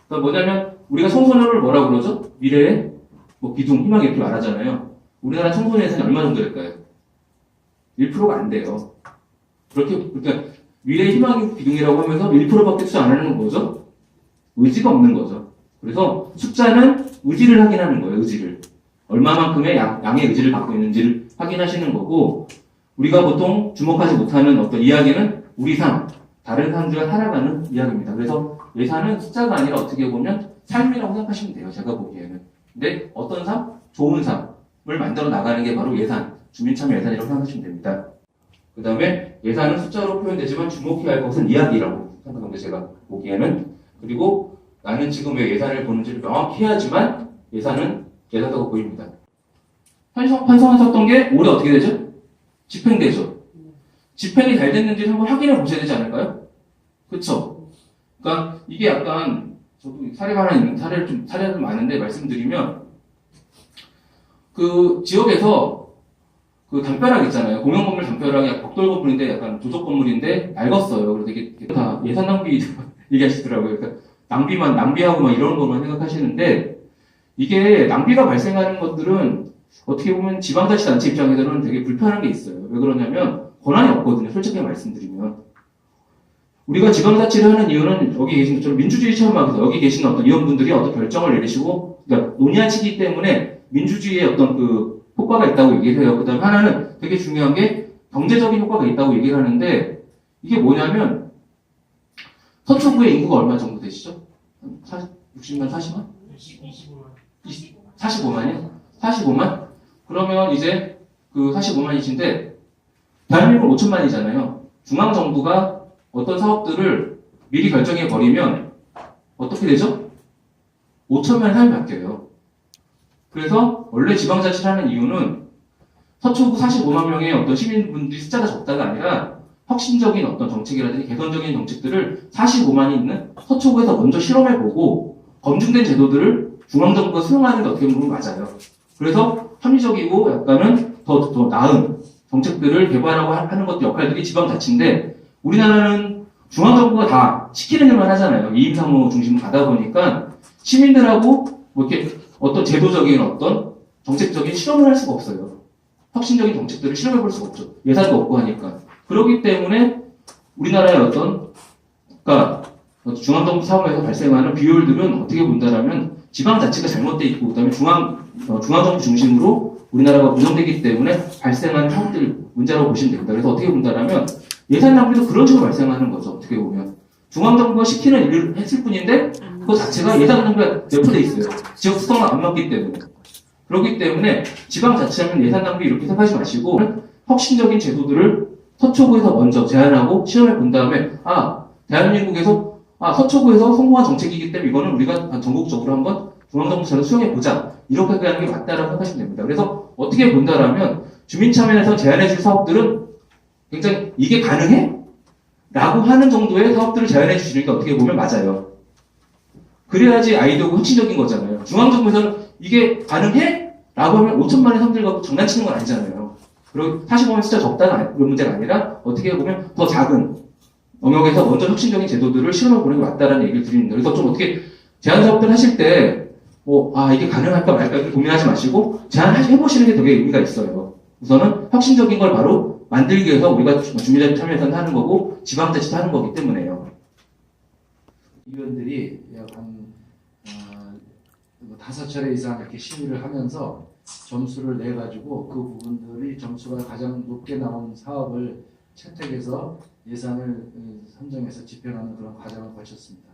그러니까 뭐냐면 우리가 청소년을 뭐라고 그러죠? 미래의 뭐 기둥, 희망 이렇게 말하잖아요. 우리나라 청소년 예산이 얼마 정도 될까요? 1%가 안 돼요. 그러니까 미래의 희망의 기둥이라고 하면서 1%밖에 투자 안 하는 건 뭐죠? 의지가 없는 거죠. 그래서 숫자는 의지를 확인하는 거예요. 의지를. 얼마만큼의 양의 의지를 갖고 있는지를 확인하시는 거고, 우리가 보통 주목하지 못하는 어떤 이야기는 우리 삶, 다른 사람들과 살아가는 이야기입니다. 그래서 예산은 숫자가 아니라 어떻게 보면 삶이라고 생각하시면 돼요. 제가 보기에는. 근데 어떤 삶? 좋은 삶을 만들어 나가는 게 바로 예산, 주민참여 예산이라고 생각하시면 됩니다. 그 다음에 예산은 숫자로 표현되지만 주목해야 할 것은 이야기라고 생각합니다. 제가 보기에는. 그리고 나는 지금 왜 예산을 보는지를 명확히 해야지만 예산은 예산다고 보입니다. 환성하셨던 게 올해 어떻게 되죠? 집행되죠. 집행이 잘 됐는지 한번 확인해 보셔야 되지 않을까요? 그쵸? 그러니까 이게 약간 저도 사례가 하나 있는 사례가 많은데 말씀드리면 그 지역에서 그 담벼락 있잖아요. 공영 건물 담벼락이 벽돌 건물인데 약간 도적 건물인데 낡았어요. 그래서 이게 다 예산 낭비 얘기하시더라고요. 그러니까 낭비하고 막 이런 것만 생각하시는데 이게 낭비가 발생하는 것들은 어떻게 보면 지방자치단체 입장에서는 되게 불편한 게 있어요. 왜 그러냐면 권한이 없거든요. 솔직히 말씀드리면. 우리가 지방자치를 하는 이유는 여기 계신 것처럼 민주주의 체험하면서 여기 계신 어떤 의원분들이 어떤 결정을 내리시고 그러니까 논의하시기 때문에 민주주의의 어떤 그 효과가 있다고 얘기를 해요. 그 다음 하나는 되게 중요한 게 경제적인 효과가 있다고 얘기를 하는데 이게 뭐냐면 서초구의 인구가 얼마 정도 되시죠? 60만, 40만? 45만이요? 45만? 그러면 이제 그 45만이신데 대한민국 5천만이잖아요. 중앙정부가 어떤 사업들을 미리 결정해 버리면 어떻게 되죠? 5천만 사람이 바뀌어요. 그래서 원래 지방자치를 하는 이유는 서초구 45만 명의 어떤 시민분들이 숫자가 적다가 아니라 혁신적인 어떤 정책이라든지 개선적인 정책들을 45만이 있는 서초구에서 먼저 실험해보고 검증된 제도들을 중앙정부가 수용하는 게 어떻게 보면 맞아요. 그래서 합리적이고 약간은 더 나은 정책들을 개발하고 하는 것도 역할들이 지방자치인데 우리나라는 중앙정부가 다 시키는 일만 하잖아요. 이임사무 중심으로 가다 보니까 시민들하고 뭐 이렇게 어떤 제도적인 어떤 정책적인 실험을 할 수가 없어요. 혁신적인 정책들을 실험해 볼 수가 없죠. 예산도 없고 하니까. 그렇기 때문에 우리나라의 어떤 그러니까 중앙정부 사업에서 발생하는 비효율들은 어떻게 본다라면 지방자치가 잘못돼 있고 그다음에 중앙정부 중심으로 우리나라가 운영되기 때문에 발생하는 사업들 문제라고 보시면 됩니다. 그래서 어떻게 본다라면 예산 낭비도 그런 식으로 발생하는 거죠. 어떻게 보면 중앙정부가 시키는 일을 했을 뿐인데 그거 자체가 예산 낭비가 내포돼 있어요. 지역 수성을 안 맞기 때문에. 그렇기 때문에 지방자치하면 예산 낭비 이렇게 생각하지 마시고 혁신적인 제도들을 서초구에서 먼저 제안하고 실험해 본 다음에 대한민국에서 서초구에서 성공한 정책이기 때문에 이거는 우리가 전국적으로 한번 중앙정부처럼 수용해 보자 이렇게 하는 게 맞다라고 생각하시면 됩니다. 그래서 어떻게 본다라면 주민참여에서 제안해 줄 사업들은 굉장히 이게 가능해? 라고 하는 정도의 사업들을 제안해 주시니까 어떻게 보면 맞아요. 그래야지 아이디어가 혁신적인 거잖아요. 중앙정부에서는 이게 가능해? 라고 하면 5천만의 사람들 갖고 장난치는 건 아니잖아요. 그리고 45만 숫자 적다는 그런 문제가 아니라 어떻게 보면 더 작은 영역에서 먼저 혁신적인 제도들을 실험해 보는 게 맞다라는 얘기를 드립니다. 그래서 좀 어떻게 제안 사업들 하실 때 이게 가능할까 말까 이렇게 고민하지 마시고 제안해보시는 게 되게 의미가 있어요. 우선은 혁신적인 걸 바로 만들기 위해서 우리가 주민자치참여예산 하는 거고 지방자치도 하는 거기 때문에요. 의원들이 약 한 5차례 이상 이렇게 심의를 하면서 점수를 내가지고 그 부분들이 점수가 가장 높게 나온 사업을 채택해서 예산을 선정해서 집행하는 그런 과정을 거쳤습니다.